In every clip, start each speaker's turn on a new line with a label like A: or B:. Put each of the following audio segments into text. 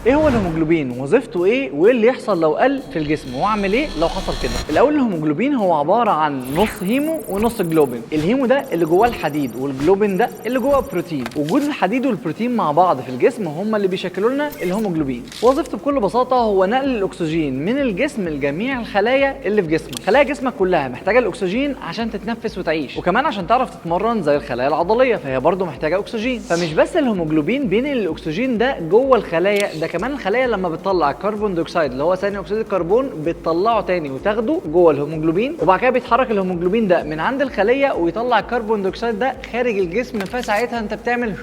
A: ايه هو الهيموجلوبين ووظيفته ايه وايه اللي يحصل لو قل في الجسم واعمل ايه لو حصل كده؟ الاول الهيموجلوبين هو عباره عن نص هيمو ونص جلوبين. الهيمو ده اللي جواه الحديد والجلوبين ده اللي جواه بروتين. وجود الحديد والبروتين مع بعض في الجسم هم اللي بيشكلوا لنا الهيموجلوبين. وظيفته بكل بساطه هو نقل الاكسجين من الجسم لجميع الخلايا اللي في جسمك. خلايا جسمك كلها محتاجه الاكسجين عشان تتنفس وتعيش، وكمان عشان تعرف تتمرن زي الخلايا العضليه فهي برضه محتاجه اكسجين. فمش بس الهيموجلوبين بينقل الاكسجين ده جوه الخلايا، ده كمان الخلايا لما بتطلع الكربون دايوكسيد اللي هو ثاني اكسيد الكربون بتطلعه تاني وتاخده جوه الهيموجلوبين، وبعد كده بيتحرك الهيموجلوبين ده من عند الخليه ويطلع الكربون دايوكسيد ده خارج الجسم. فساعتها انت بتعمل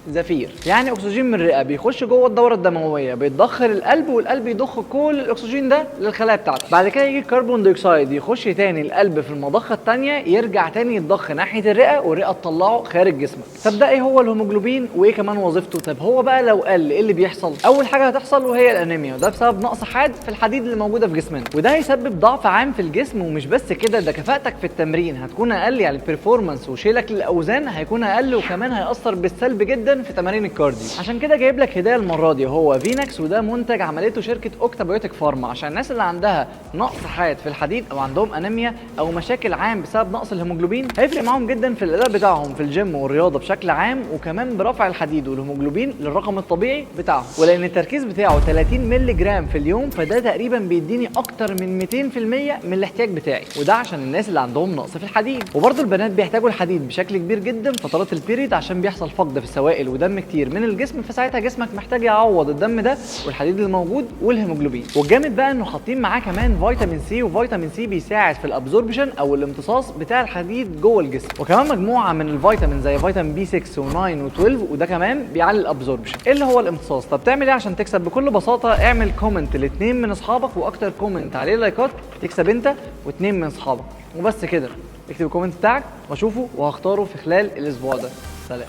A: زفير، يعني اكسجين من الرئه بيخش جوه الدوره الدمويه بيتضخ القلب، والقلب يضخ كل الاكسجين ده للخلايا بتاعتك. بعد كده يجي الكربون دايوكسيد يخش تاني القلب في المضخه الثانيه، يرجع تاني يتضخ ناحيه الرئه والرئه تطلعه خارج جسمك. طب ده ايه هو الهيموجلوبين وايه كمان وظيفته؟ طب هو بقى لو قل ايه اللي بيحصل؟ اول حاجه هتحصل وهي الانيميا، وده بسبب نقص حاد في الحديد اللي موجوده في جسمنا، وده هيسبب ضعف عام في الجسم. ومش بس كده، ده كفاءتك في التمرين هتكون اقل، يعني البرفورمانس وشيلك للاوزان هيكون اقل، وكمان هيأثر بالسلب جدا في تمارين الكارديو. عشان كده جايب لك هديه المره دي، هو فينكس، وده منتج عملته شركه اوكتابيوتيك فارما عشان الناس اللي عندها نقص حاد في الحديد او عندهم انيميا او مشاكل عام بسبب نقص الهيموجلوبين. هيفرق معاهم جدا في الاداء بتاعهم في الجيم والرياضه بشكل عام، وكمان برفع الحديد والهيموجلوبين للرقم الطبيعي بتاعهم. ولان التركيز بتاعه 30 مللي جرام في اليوم، فده تقريبا بيديني اكتر من 200% من الاحتياج بتاعي، وده عشان الناس اللي عندهم نقص في الحديد. وبرده البنات بيحتاجوا الحديد بشكل كبير جدا فترات البيريد عشان بيحصل فقد في السوائل ودم كتير من الجسم، فساعتها جسمك محتاج يعوض الدم ده والحديد اللي موجود والهيموجلوبين. والجامد بقى انه حاطين معاه كمان فيتامين سي، وفيتامين سي بيساعد في الابزوربشن او الامتصاص بتاع الحديد جوه الجسم، وكمان مجموعه من الفيتامين زي فيتامين بي 6 و9 و12، وده كمان بيعلي الابزوربشن. ايه اللي هو الامتصاص؟ طب تعمل ايه عشان تكسب؟ بكل بساطه اعمل كومنت لاثنين من اصحابك، واكتر كومنت عليه لايكات تكسب انت واثنين من اصحابك، وبس كده. اكتب الكومنت بتاعك واشوفه وهختاره في خلال الاسبوع ده. سلام.